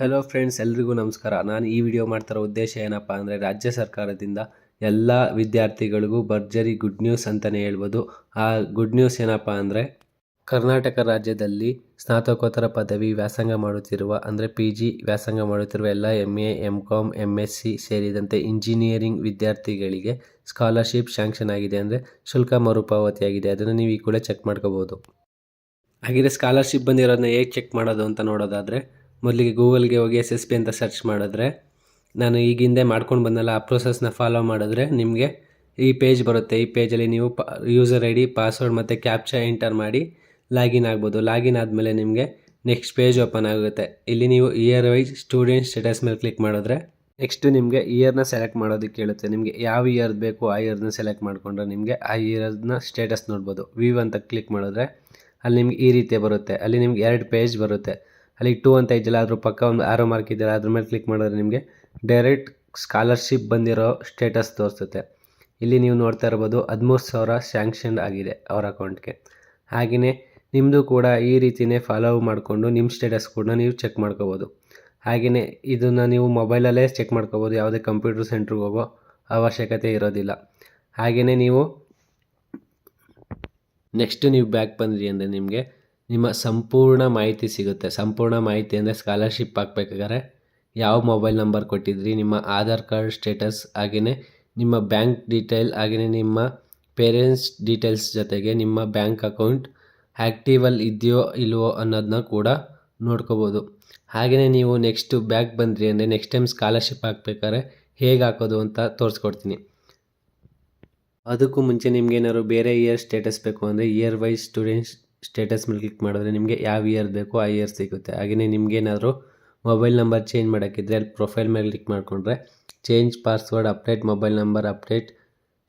Hello friends, ಎಲ್ರಿಗೂ ನಮಸ್ಕಾರ. ನಾನು ಈ ವಿಡಿಯೋ ಮಾಡ್ತಿರೋ ಉದ್ದೇಶ ಏನಪ್ಪ ಅಂದರೆ, ರಾಜ್ಯ ಸರ್ಕಾರದಿಂದ ಎಲ್ಲ ವಿದ್ಯಾರ್ಥಿಗಳಿಗೂ ಭರ್ಜರಿ ಗುಡ್ ನ್ಯೂಸ್ ಅಂತಲೇ ಹೇಳ್ಬೋದು. ಆ ಗುಡ್ ನ್ಯೂಸ್ ಏನಪ್ಪ ಅಂದರೆ, ಕರ್ನಾಟಕ ರಾಜ್ಯದಲ್ಲಿ ಸ್ನಾತಕೋತ್ತರ ಪದವಿ ವ್ಯಾಸಂಗ ಮಾಡುತ್ತಿರುವ ಅಂದರೆ PG ವ್ಯಾಸಂಗ ಮಾಡುತ್ತಿರುವ ಎಲ್ಲ MA, MCom, MSc ಸೇರಿದಂತೆ ಇಂಜಿನಿಯರಿಂಗ್ ವಿದ್ಯಾರ್ಥಿಗಳಿಗೆ ಸ್ಕಾಲರ್ಶಿಪ್ ಶಾಂಕ್ಷನ್ ಆಗಿದೆ. ಅಂದರೆ ಶುಲ್ಕ ಮರುಪಾವತಿಯಾಗಿದೆ. ಅದನ್ನು ನೀವು ಈ ಕೂಡ ಚೆಕ್ ಮಾಡ್ಕೋಬೋದು. ಹಾಗೆ ಸ್ಕಾಲರ್ಶಿಪ್ ಬಂದಿರೋದನ್ನ ಹೇಗೆ ಚೆಕ್ ಮಾಡೋದು ಅಂತ ನೋಡೋದಾದರೆ, ಮೊದಲಿಗೆ ಗೂಗಲ್ಗೆ ಹೋಗಿ SSB ಅಂತ ಸರ್ಚ್ ಮಾಡಿದ್ರೆ, ನಾನು ಈಗ ಹಿಂದೆ ಮಾಡ್ಕೊಂಡು ಬಂದಲ್ಲ ಆ ಪ್ರೊಸೆಸ್ನ ಫಾಲೋ ಮಾಡಿದ್ರೆ ನಿಮಗೆ ಈ ಪೇಜ್ ಬರುತ್ತೆ. ಈ ಪೇಜಲ್ಲಿ ನೀವು ಯೂಸರ್ ID, ಪಾಸ್ವರ್ಡ್ ಮತ್ತು ಕ್ಯಾಪ್ಚಾ ಎಂಟರ್ ಮಾಡಿ ಲಾಗಿನ್ ಆಗ್ಬೋದು. ಲಾಗಿನ್ ಆದಮೇಲೆ ನಿಮಗೆ ನೆಕ್ಸ್ಟ್ ಪೇಜ್ ಓಪನ್ ಆಗುತ್ತೆ. ಇಲ್ಲಿ ನೀವು ಇಯರ್ ವೈಸ್ ಸ್ಟೂಡೆಂಟ್ ಸ್ಟೇಟಸ್ ಮೇಲೆ ಕ್ಲಿಕ್ ಮಾಡಿದ್ರೆ ನೆಕ್ಸ್ಟ್ ನಿಮಗೆ ಇಯರ್ನ ಸೆಲೆಕ್ಟ್ ಮಾಡೋದಕ್ಕೆ ಹೇಳುತ್ತೆ. ನಿಮಗೆ ಯಾವ ಇಯರ್ ಬೇಕು ಆ ಇಯರ್ನ ಸೆಲೆಕ್ಟ್ ಮಾಡಿಕೊಂಡ್ರೆ ನಿಮಗೆ ಆ ಇಯರ್ನ ಸ್ಟೇಟಸ್ ನೋಡ್ಬೋದು. ವ್ಯೂ ಅಂತ ಕ್ಲಿಕ್ ಮಾಡಿದ್ರೆ ಅಲ್ಲಿ ನಿಮ್ಗೆ ಈ ರೀತಿ ಬರುತ್ತೆ. ಅಲ್ಲಿ ನಿಮ್ಗೆ 2 ಪೇಜ್ ಬರುತ್ತೆ. ಅಲ್ಲಿ 2 ಅಂತ ಇದೆಯಲ್ಲ, ಅದ್ರ ಪಕ್ಕ ಒಂದು ಆರೋ ಮಾರ್ಕ್ ಇದೆಯಲ್ಲ, ಅದ್ರ ಮೇಲೆ ಕ್ಲಿಕ್ ಮಾಡಿದ್ರೆ ನಿಮಗೆ ಡೈರೆಕ್ಟ್ ಸ್ಕಾಲರ್ಶಿಪ್ ಬಂದಿರೋ ಸ್ಟೇಟಸ್ ತೋರಿಸುತ್ತೆ. ಇಲ್ಲಿ ನೀವು ನೋಡ್ತಾ ಇರ್ಬೋದು 13,000 ಸ್ಯಾಂಕ್ಷನ್ ಆಗಿದೆ ಅವ್ರ ಅಕೌಂಟ್ಗೆ. ಹಾಗೆಯೇ ನಿಮ್ಮದು ಕೂಡ ಈ ರೀತಿಯೇ ಫಾಲೋ ಮಾಡಿಕೊಂಡು ನಿಮ್ಮ ಸ್ಟೇಟಸ್ ಕೂಡ ನೀವು ಚೆಕ್ ಮಾಡ್ಕೋಬೋದು. ಹಾಗೆಯೇ ಇದನ್ನು ನೀವು ಮೊಬೈಲಲ್ಲೇ ಚೆಕ್ ಮಾಡ್ಕೋಬೋದು. ಯಾವುದೇ ಕಂಪ್ಯೂಟರ್ ಸೆಂಟ್ರಿಗೆ ಹೋಗೋ ಅವಶ್ಯಕತೆ ಇರೋದಿಲ್ಲ. ಹಾಗೆಯೇ ನೀವು ನೆಕ್ಸ್ಟ್ ನೀವು ಬ್ಯಾಕ್ ಬಂದ್ರಿ ಅಂದರೆ ನಿಮಗೆ ನಿಮ್ಮ ಸಂಪೂರ್ಣ ಮಾಹಿತಿ ಸಿಗುತ್ತೆ. ಸಂಪೂರ್ಣ ಮಾಹಿತಿ ಅಂದರೆ ಸ್ಕಾಲರ್ಶಿಪ್ ಹಾಕ್ಬೇಕಾದ್ರೆ ಯಾವ ಮೊಬೈಲ್ ನಂಬರ್ ಕೊಟ್ಟಿದ್ರಿ, ನಿಮ್ಮ ಆಧಾರ್ ಕಾರ್ಡ್ ಸ್ಟೇಟಸ್, ಹಾಗೆಯೇ ನಿಮ್ಮ ಬ್ಯಾಂಕ್ ಡೀಟೇಲ್, ಹಾಗೆಯೇ ನಿಮ್ಮ ಪೇರೆಂಟ್ಸ್ ಡೀಟೇಲ್ಸ್ ಜೊತೆಗೆ ನಿಮ್ಮ ಬ್ಯಾಂಕ್ ಅಕೌಂಟ್ ಆ್ಯಕ್ಟಿವಲ್ಲಿ ಇದೆಯೋ ಇಲ್ವೋ ಅನ್ನೋದನ್ನ ಕೂಡ ನೋಡ್ಕೋಬೋದು. ಹಾಗೆಯೇ ನೀವು ನೆಕ್ಸ್ಟ್ ಬ್ಯಾಕ್ ಬಂದ್ರಿ ಅಂದರೆ ನೆಕ್ಸ್ಟ್ ಟೈಮ್ ಸ್ಕಾಲರ್ಶಿಪ್ ಹಾಕ್ಬೇಕಾದ್ರೆ ಹೇಗೆ ಹಾಕೋದು ಅಂತ ತೋರಿಸ್ಕೊಡ್ತೀನಿ. ಅದಕ್ಕೂ ಮುಂಚೆ ನಿಮ್ಗೇನಾದ್ರು ಬೇರೆ ಇಯರ್ ಸ್ಟೇಟಸ್ ಬೇಕು ಅಂದರೆ ಇಯರ್ ವೈಸ್ ಸ್ಟೂಡೆಂಟ್ಸ್ ಸ್ಟೇಟಸ್ ಮೇಲೆ ಕ್ಲಿಕ್ ಮಾಡಿದ್ರೆ ನಿಮಗೆ ಯಾವ ಇಯರ್ ಬೇಕೋ ಆ ಇಯರ್ ಸಿಗುತ್ತೆ. ಹಾಗೆಯೇ ನಿಮಗೇನಾದರೂ ಮೊಬೈಲ್ ನಂಬರ್ ಚೇಂಜ್ ಮಾಡೋಕ್ಕಿದ್ರೆ ಅಲ್ಲಿ ಪ್ರೊಫೈಲ್ ಮೇಲೆ ಕ್ಲಿಕ್ ಮಾಡಿಕೊಂಡ್ರೆ change password, update mobile number, update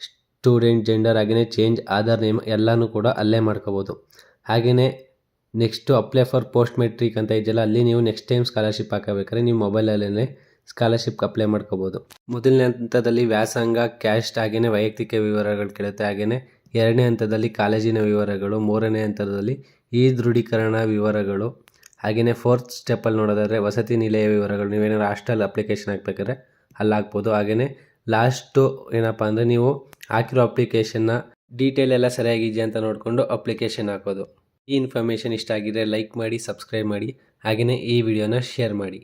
student gender, ಹಾಗೆಯೇ ಚೇಂಜ್ ಆಧಾರ್ ನೇಮ್ ಎಲ್ಲನೂ ಕೂಡ ಅಲ್ಲೇ ಮಾಡ್ಕೋಬೋದು. ಹಾಗೆಯೇ next apply for post matric ಅಂತ ಇದೆಯಲ್ಲ, ಅಲ್ಲಿ ನೀವು ನೆಕ್ಸ್ಟ್ ಟೈಮ್ ಸ್ಕಾಲರ್ಶಿಪ್ ಹಾಕಬೇಕಾದ್ರೆ ನೀವು ಮೊಬೈಲಲ್ಲೇ ಸ್ಕಾಲರ್ಶಿಪ್ಗೆ ಅಪ್ಲೈ ಮಾಡ್ಕೋಬೋದು. ಮೊದಲನೇ ಹಂತದಲ್ಲಿ ವ್ಯಾಸಂಗ, ಕ್ಯಾಸ್ಟ್, ಹಾಗೆಯೇ ವೈಯಕ್ತಿಕ ವಿವರಗಳು ಕೇಳುತ್ತೆ. ಹಾಗೆಯೇ 2ನೇ ಹಂತದಲ್ಲಿ ಕಾಲೇಜಿನ ವಿವರಗಳು, 3ನೇ ಹಂತದಲ್ಲಿ ಈ ದೃಢೀಕರಣ ವಿವರಗಳು, ಹಾಗೆಯೇ 4th ಸ್ಟೆಪ್ಪಲ್ಲಿ ನೋಡೋದಾದರೆ ವಸತಿ ನಿಲಯ ವಿವರಗಳು. ನೀವೇನಾದ್ರು ಹಾಸ್ಟೆಲ್ ಅಪ್ಲಿಕೇಶನ್ ಹಾಕ್ಬೇಕಾದ್ರೆ ಅಲ್ಲಿ ಹಾಕ್ಬೋದು. ಹಾಗೆಯೇ ಲಾಸ್ಟು ಏನಪ್ಪ ಅಂದರೆ ನೀವು ಹಾಕಿರೋ ಅಪ್ಲಿಕೇಶನ್ನ ಡೀಟೇಲ್ ಎಲ್ಲ ಸರಿಯಾಗಿದೆಯಾ ಅಂತ ನೋಡಿಕೊಂಡು ಅಪ್ಲಿಕೇಶನ್ ಹಾಕೋದು. ಈ ಇನ್ಫಾರ್ಮೇಷನ್ ಇಷ್ಟ ಆಗಿದ್ರೆ ಲೈಕ್ ಮಾಡಿ, ಸಬ್ಸ್ಕ್ರೈಬ್ ಮಾಡಿ, ಹಾಗೆಯೇ ಈ ವಿಡಿಯೋನ ಶೇರ್ ಮಾಡಿ.